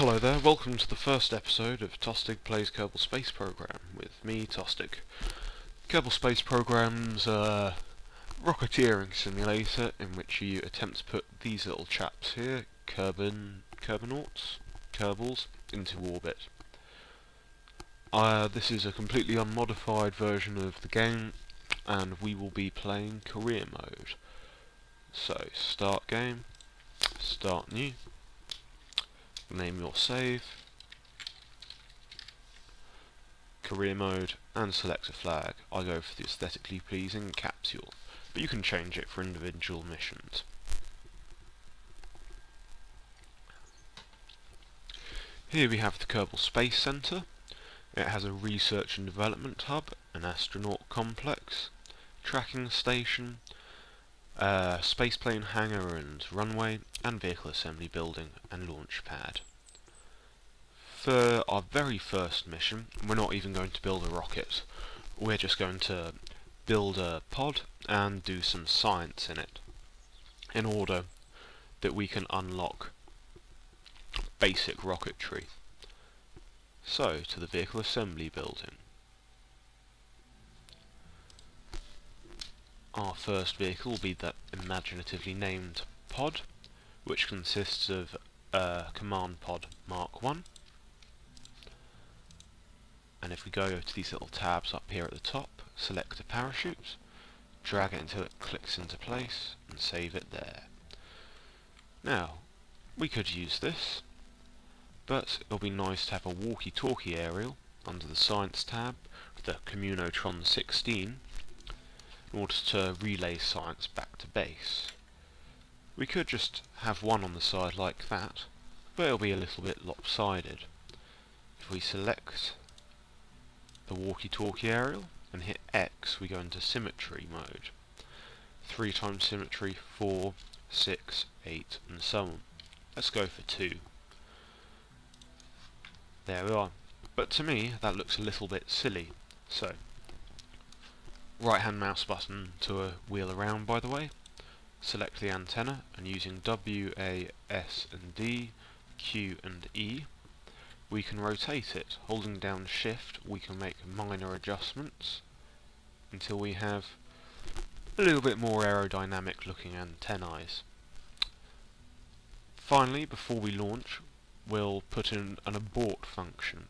Hello there, welcome to the first episode of Tostig Plays Kerbal Space Program, with me, Tostig. Kerbal Space Program's a rocketeering simulator in which you attempt to put these little chaps here, Kerbals, into orbit. This is a completely unmodified version of the game, and we will be playing career mode. So, start game, start new. Name your save, career mode, and select a flag. I go for the aesthetically pleasing capsule, but you can change it for individual missions. Here we have the Kerbal Space Center. It has a research and development hub, an astronaut complex, tracking station, spaceplane hangar and runway, and vehicle assembly building and launch pad. For our very first mission, we're not even going to build a rocket. We're just going to build a pod and do some science in it, in order that we can unlock basic rocketry. So, to the vehicle assembly building. Our first vehicle will be that imaginatively named pod, which consists of Command Pod Mark 1. And if we go to these little tabs up here at the top, select a parachute, drag it until it clicks into place, and save it there. Now, we could use this, but it'll be nice to have a walkie-talkie aerial under the Science tab with the Communotron 16, in order to relay science back to base. We could just have one on the side like that, but it'll be a little bit lopsided. If we select the walkie-talkie aerial and hit X, we go into symmetry mode. 3 times symmetry, 4, 6, 8, and so on. Let's go for 2. There we are. But to me, that looks a little bit silly. So, right hand mouse button to wheel around, by the way. Select the antenna, and using W, A, S and D, Q and E, we can rotate it. Holding down Shift, we can make minor adjustments until we have a little bit more aerodynamic looking antennae. Finally, before we launch, we'll put in an abort function.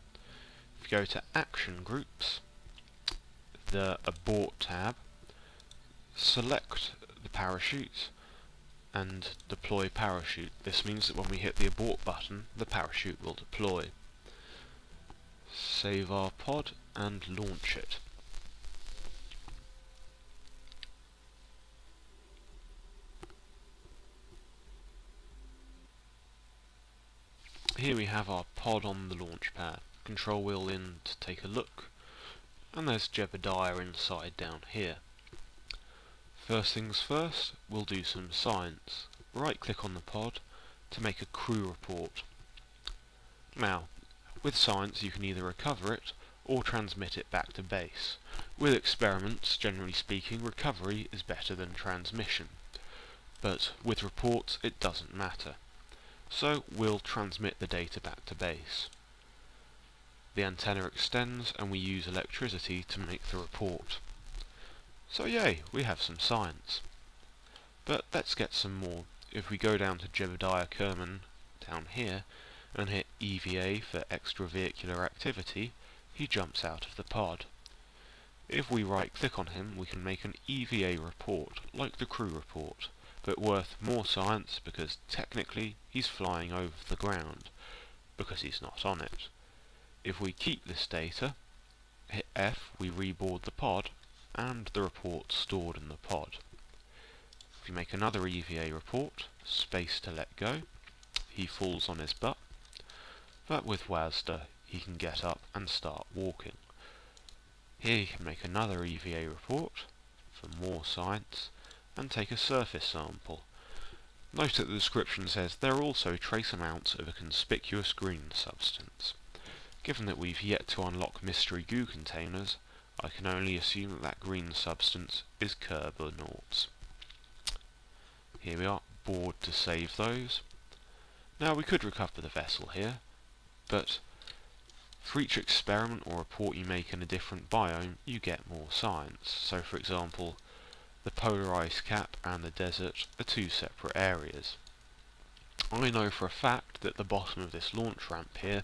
If you go to Action Groups, the Abort tab, select the parachute and deploy parachute. This means that when we hit the abort button, the parachute will deploy. Save our pod and launch it. Here we have our pod on the launch pad. Control wheel in to take a look, and there's Jebediah inside down here. First things first, we'll do some science. Right click on the pod to make a crew report. Now, with science you can either recover it or transmit it back to base. With experiments, generally speaking, recovery is better than transmission, but with reports it doesn't matter. So we'll transmit the data back to base. The antenna extends and we use electricity to make the report. So yay, we have some science. But let's get some more. If we go down to Jebediah Kerman down here and hit EVA for extravehicular activity, he jumps out of the pod. If we right click on him, we can make an EVA report, like the crew report, but worth more science because technically he's flying over the ground, because he's not on it. If we keep this data, hit F, we reboard the pod, and the report's stored in the pod. If we make another EVA report, space to let go, he falls on his butt, but with WASDA he can get up and start walking. Here he can make another EVA report for more science and take a surface sample. Note that the description says there are also trace amounts of a conspicuous green substance. Given that we've yet to unlock mystery goo containers, I can only assume that that green substance is Kerbonauts. Here we are, board to save those. Now we could recover the vessel here, but for each experiment or report you make in a different biome, you get more science. So for example, the polar ice cap and the desert are two separate areas. I know for a fact that the bottom of this launch ramp here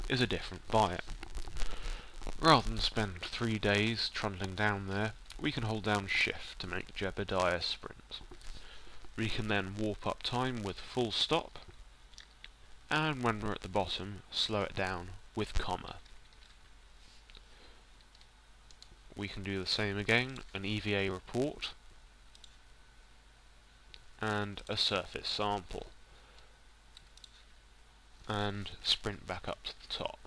is a different biome. Rather than spend 3 days trundling down there, we can hold down shift to make Jebediah sprint. We can then warp up time with full stop, and when we're at the bottom, slow it down with comma. We can do the same again, an EVA report, and a surface sample, and sprint back up to the top.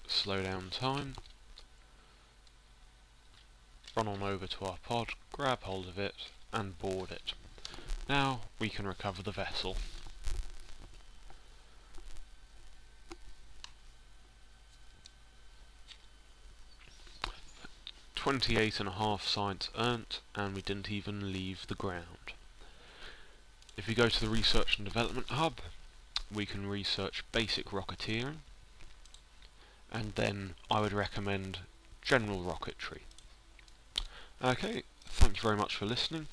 Slow down time, run on over to our pod, grab hold of it, and board it. Now we can recover the vessel. $28.5 science earned, and we didn't even leave the ground. If we go to the Research and Development Hub, we can research basic rocketeering, and then I would recommend general rocketry. Okay, thank you very much for listening.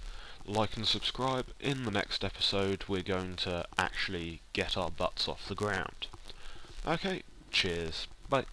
Like and subscribe. In the next episode we're going to actually get our butts off the ground. Okay, cheers. Bye.